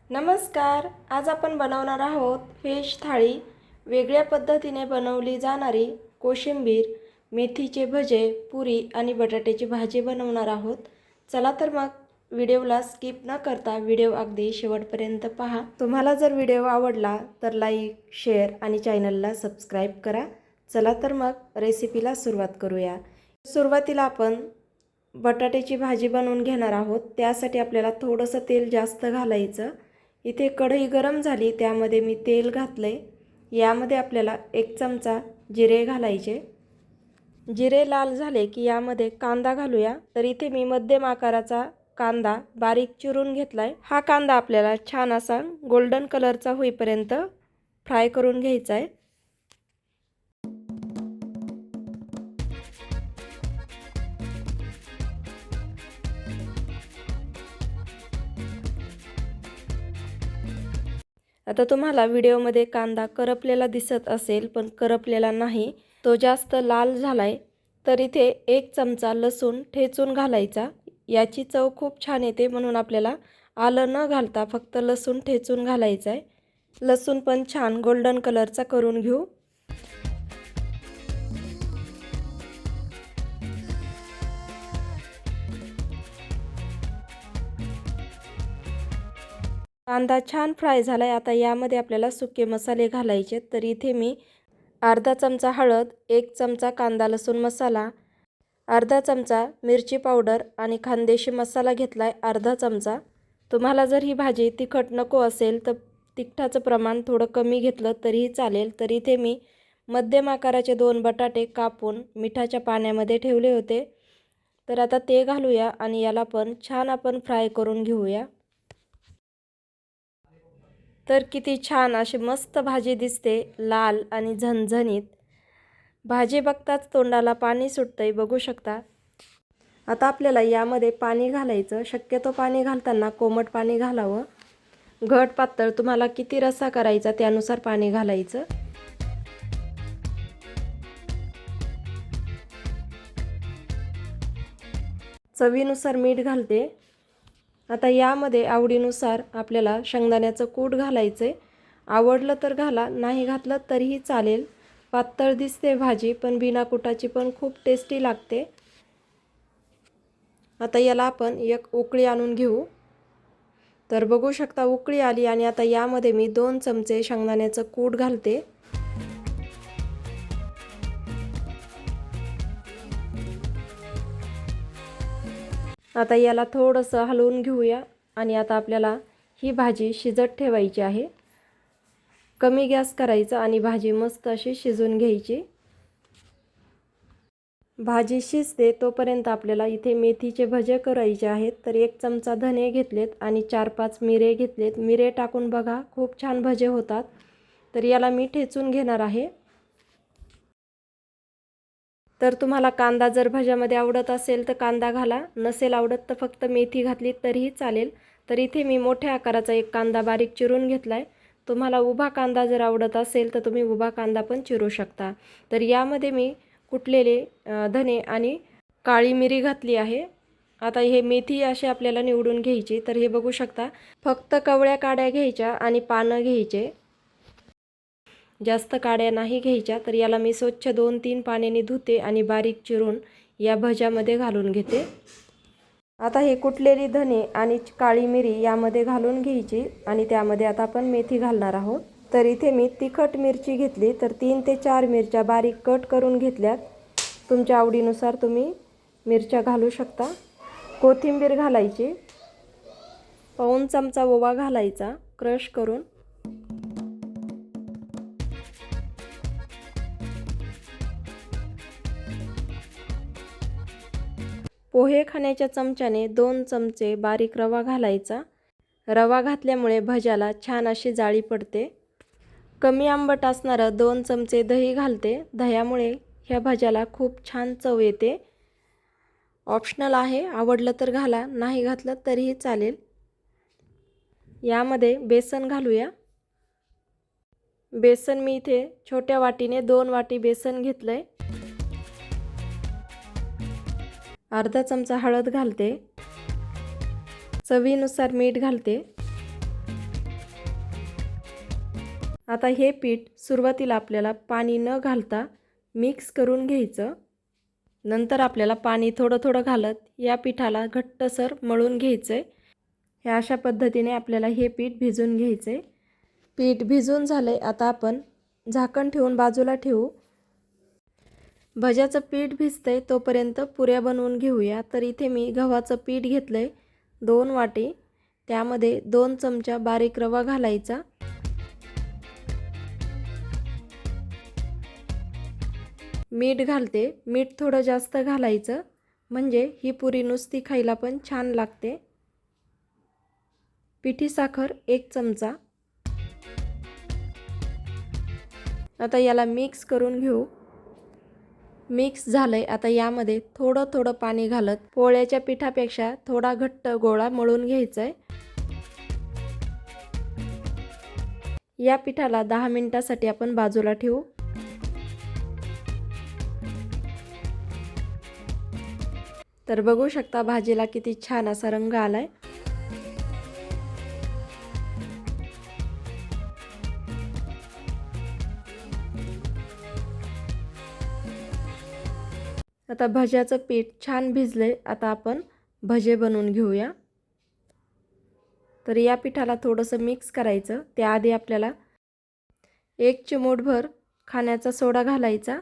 नमस्कार. आज आपण बनवणार आहोत फिश थाळी. वेगळ्या पद्धतीने बनवली जाणारी कोशिंबीर, मेथीचे भजे, पुरी आणि बटाट्याची भाजी बनवणार आहोत. चला तर मग व्हिडिओला स्किप न करता व्हिडिओ अगदी शेवटपर्यंत पहा. तुम्हाला जर व्हिडिओ आवडला तर लाईक, शेअर आणि चॅनलला सबस्क्राईब करा. चला तर मग रेसिपीला सुरुवात करूया. सुरुवातीला आपण बटाट्याची भाजी बनवून घेणार आहोत. त्यासाठी आपल्याला थोडंसं तेल जास्त घालायचं. इथे कढई गरम झाली, त्यामध्ये मी तेल घातले. यामध्ये आपल्याला 1 चमचा जिरे घालायचे. जिरे लाल झाले की यामध्ये कांदा घालूया. तर इथे मी मध्यम आकाराचा कांदा बारीक चिरून घेतलाय. हा कांदा आपल्याला छान असा गोल्डन कलरचा होईपर्यंत फ्राय करून घ्यायचा आहे. आता तुम्हाला व्हिडिओमध्ये कांदा करपलेला दिसत असेल, पण करपलेला नाही, तो जास्त लाल झालाय. तर इथे 1 चमचा लसूण ठेचून घालायचा. याची चव खूप छान येते, म्हणून आपल्याला आलं न घालता फक्त लसूण ठेचून घालायचा आहे. लसूण पण छान गोल्डन कलरचा करून घेऊ. कांदा छान फ्राय झालाय. आता यामध्ये आपल्याला सुके मसाले घालायचे. तर इथे मी अर्धा चमचा हळद, 1 चमचा कांदा लसूण मसाला, अर्धा चमचा मिरची पावडर आणि खानदेशी मसाला घेतलाय अर्धा चमचा. तुम्हाला जर ही भाजी तिखट नको असेल तर तिखटाचं प्रमाण थोडं कमी घेतलं तरीही चालेल. तर इथे मी मध्यम आकाराचे 2 बटाटे कापून मिठाच्या पाण्यामध्ये ठेवले होते. तर आता ते घालूया आणि याला पण छान आपण फ्राय करून घेऊया. तर किती छान अशी मस्त भाजी दिसते, लाल आणि झणझणीत. भाजी बघताच तोंडाला पाणी सुटतंय, बघू शकता. आता आपल्याला यामध्ये पाणी घालायचं. शक्यतो पाणी घालताना कोमट पाणी घालावं. घट पातळ तुम्हाला किती रस्सा करायचा त्यानुसार पाणी घालायचं. चवीनुसार मीठ घालते. आता यामध्ये आवडीनुसार आपल्याला शेंगदाण्याचं कूट घालायचं आहे. आवडलं तर घाला, नाही घातलं तरीही चालेल. पातळ दिसते भाजी, पण बिना कुटाची पण खूप टेस्टी लागते. आता याला आपण 1 उकळी आणून घेऊ. तर बघू शकता उकळी आली आणि आता यामध्ये मी 2 चमचे शेंगदाण्याचं कूट घालते. आता याला थोडंसं हलवून घेऊया आणि आता आपल्याला ही भाजी शिजत ठेवायची आहे. कमी गॅस करायचा आणि भाजी मस्त अशी शिजून घ्यायची. भाजी शिजते तोपर्यंत आपल्याला इथे मेथीचे भजे करायचे आहेत. तर 1 चमचा धने घेतलेत आणि 4-5 मिरे घेतलेत. मिरे टाकून बघा, खूप छान भजे होतात. तर याला मी ठेचून घेणार आहे. तर तुम्हाला कांदा जर भज्यामध्ये आवडत असेल तर कांदा घाला, नसेल आवडत तर फक्त मेथी घातली तरीही चालेल. तर इथे मी मोठ्या आकाराचा 1 कांदा बारीक चिरून घेतलाय. तुम्हाला उभा कांदा जर आवडत असेल तर तुम्ही उभा कांदा पण चिरू शकता. तर यामध्ये मी कुटलेले धने आणि काळी मिरी घातली आहे. आता हे मेथी अशी आपल्याला निवडून घ्यायची. तर हे बघू शकता, फक्त कवळ्या काड्या घ्यायच्या आणि पानं घ्यायचे, जास्त काड्या नाही घ्यायच्या. तर याला मी स्वच्छ 2-3 पाण्याने धुते आणि बारीक चिरून या भज्यामध्ये घालून घेते. आता हे कुटलेली धने आणि काळी मिरी यामध्ये घालून घ्यायची आणि त्यामध्ये आता आपण मेथी घालणार आहोत. तर इथे मी तिखट मिरची घेतली. तर 3 ते 4 मिरच्या बारीक कट करून घेतल्यात. तुमच्या आवडीनुसार तुम्ही मिरच्या घालू शकता. कोथिंबीर घालायची. पाऊण चमचा ओवा घालायचा क्रश करून. पोहे खाण्याच्या चमच्याने 2 चमचे बारीक रवा घालायचा. रवा घातल्यामुळे भज्याला छान अशी जाळी पडते. कमी आंबट असणारं 2 चमचे दही घालते. दह्यामुळे ह्या भज्याला खूप छान चव येते. ऑप्शनल आहे, आवडलं तर घाला, नाही घातलं तरीही चालेल. यामध्ये बेसन घालूया. बेसन मी इथे छोट्या वाटीने 2 वाटी बेसन घेतलंय. अर्धा चमचा हळद घालते. चवीनुसार मीठ घालते. आता हे पीठ सुरुवातीला आपल्याला पाणी न घालता मिक्स करून घ्यायचं. नंतर आपल्याला पाणी थोडं थोडं घालत या पिठाला घट्टसर मळून घ्यायचं आहे. ह्या अशा पद्धतीने आपल्याला हे पीठ भिजवून घ्यायचं आहे. पीठ भिजून झालं आहे. आता आपण झाकण ठेवून बाजूला ठेवू. भज्याचं पीठ भिजतंय तोपर्यंत पुऱ्या बनवून घेऊया. तर इथे मी गव्हाचं पीठ घेतलं आहे 2 वाटी. त्यामध्ये 2 चमचा बारीक रवा घालायचा. मीठ घालते. मीठ थोडं जास्त घालायचं म्हणजे ही पुरी नुसती खायला पण छान लागते. पिठी साखर 1 चमचा. आता याला मिक्स करून घेऊ. मिक्स झालंय. आता यामध्ये थोडं थोडं पाणी घालत पोळ्याच्या पिठापेक्षा थोडा घट्ट गोळा मळून घ्यायचा आहे. या पिठाला 10 मिनिटासाठी आपण बाजूला ठेवू. तर बघू शकता भाजीला किती छान असा रंग आलाय. आता भज्याचं पीठ छान भिजले. आता आपण भजे बनवून घेऊया. तर या पिठाला थोडंसं मिक्स करायचं. त्याआधी आपल्याला 1 चिमूटभर खाण्याचा सोडा घालायचा.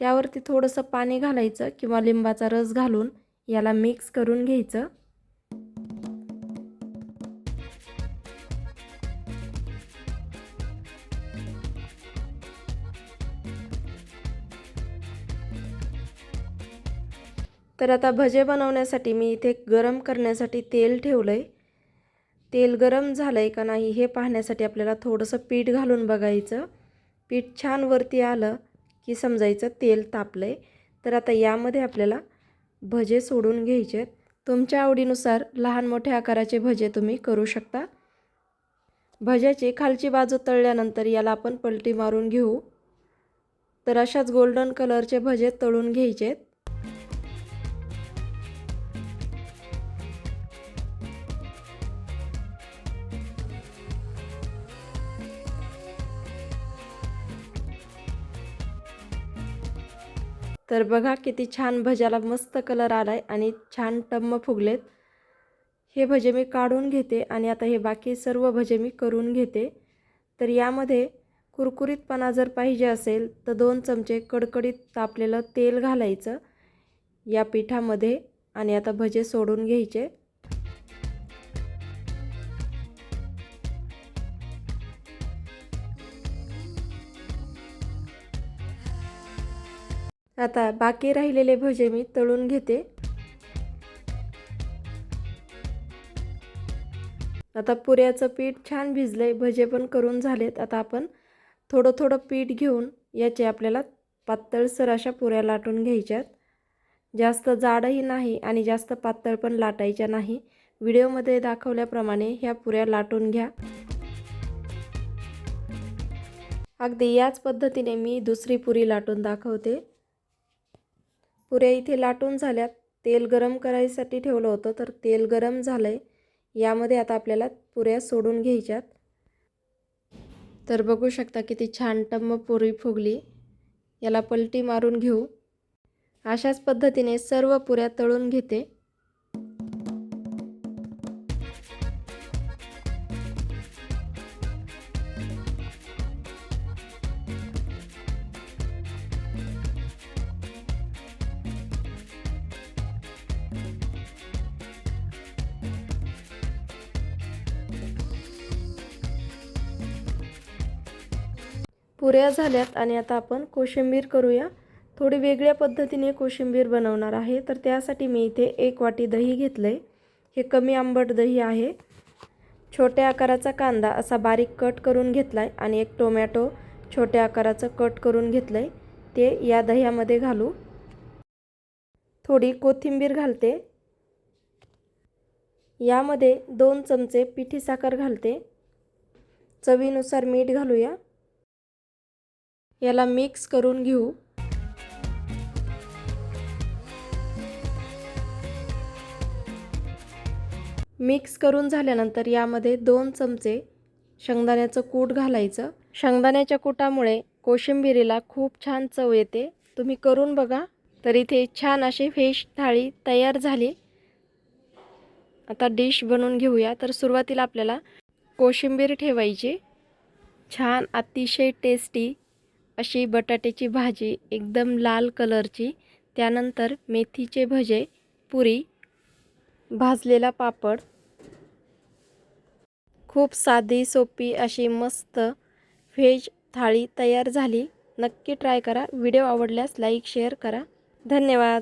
त्यावरती थोडंसं पाणी घालायचं किंवा लिंबाचा रस घालून याला मिक्स करून घ्यायचं. तर आता भजे बनवण्यासाठी मी इथे गरम करण्यासाठी तेल ठेवलंय. तेल गरम झालंय का नाही हे पाहण्यासाठी आपल्याला थोडंसं पीठ घालून बघायचं. पीठ छान वरती आलं की समजायचं तेल तापलंय. तर आता यामध्ये आपल्याला भजे सोडून घ्यायचे. तुमच्या आवडीनुसार लहान मोठ्या आकाराचे भजे तुम्ही करू शकता. भज्याची खालची बाजू तळल्यानंतर याला आपण पलटी मारून घेऊ. तर अशाच गोल्डन कलरचे भजे तळून घ्यायचे. तर बघा किती छान भज्याला मस्त कलर आलाय आणि छान टम्म फुगलेत. हे भजे मी काढून घेते आणि आता हे बाकी सर्व भजे मी करून घेते. तर यामध्ये कुरकुरीतपणा जर पाहिजे असेल तर 2 चमचे कडकडीत तापलेलं तेल घालायचं या पिठामध्ये आणि आता भजे सोडून घ्यायचे. आता बाकी राहिलेले भजे मी तळून घेते. आता पुऱ्याचं पीठ छान भिजलंय. भजे पण करून झालेत. आता आपण थोडं थोडं पीठ घेऊन याचे आपल्याला पातळसर अशा पुऱ्या लाटून घ्यायच्यात. जास्त जाडही नाही आणि जास्त पातळ पण लाटायच्या नाही. व्हिडिओमध्ये दाखवल्याप्रमाणे ह्या पुऱ्या लाटून घ्या. अगदी याच पद्धतीने मी दुसरी पुरी लाटून दाखवते. पुऱ्या इथे लाटून झाल्यात. तेल गरम करायसाठी ठेवलं होतं तर तेल गरम झालंय. यामध्ये आता आपल्याला पुऱ्या सोडून घ्यायच्यात. तर बघू शकता किती छान टम्म पुरी फुगली. याला पलटी मारून घेऊ. अशाच पद्धतीने सर्व पुऱ्या तळून घेते. पुऱ्या झाल्यात आणि आता आपण कोशिंबीर करूया. थोडी वेगळ्या पद्धतीने कोशिंबीर बनवणार आहे. तर त्यासाठी मी इथे 1 वाटी दही घेतलंय. हे कमी आंबट दही आहे. छोट्या आकाराचा कांदा असा बारीक कट करून घेतलाय आणि 1 टोमॅटो छोट्या आकाराचं कट करून घेतलंय. ते या दह्यामध्ये घालू. थोडी कोथिंबीर घालते. यामध्ये 2 चमचे पिठी साखर घालते. चवीनुसार मीठ घालूया. याला मिक्स करून घेऊ. मिक्स करून झाल्यानंतर यामध्ये 2 चमचे शेंगदाण्याचं कूट घालायचं. शेंगदाण्याच्या कुटामुळे कोशिंबिरीला खूप छान चव येते. तुम्ही करून बघा. तर इथे छान अशी फिश थाळी तयार झाली. आता डिश बनवून घेऊया. तर सुरुवातीला आपल्याला कोशिंबीर ठेवायची. छान अतिशय टेस्टी अशी बटाट्याची भाजी एकदम लाल कलरची, त्यानंतर मेथीचे भजे, पुरी, भाजलेला पापड. खूप साधी सोपी अशी मस्त व्हेज थाळी तयार झाली. नक्की ट्राय करा. व्हिडिओ आवडल्यास लाईक शेअर करा. धन्यवाद.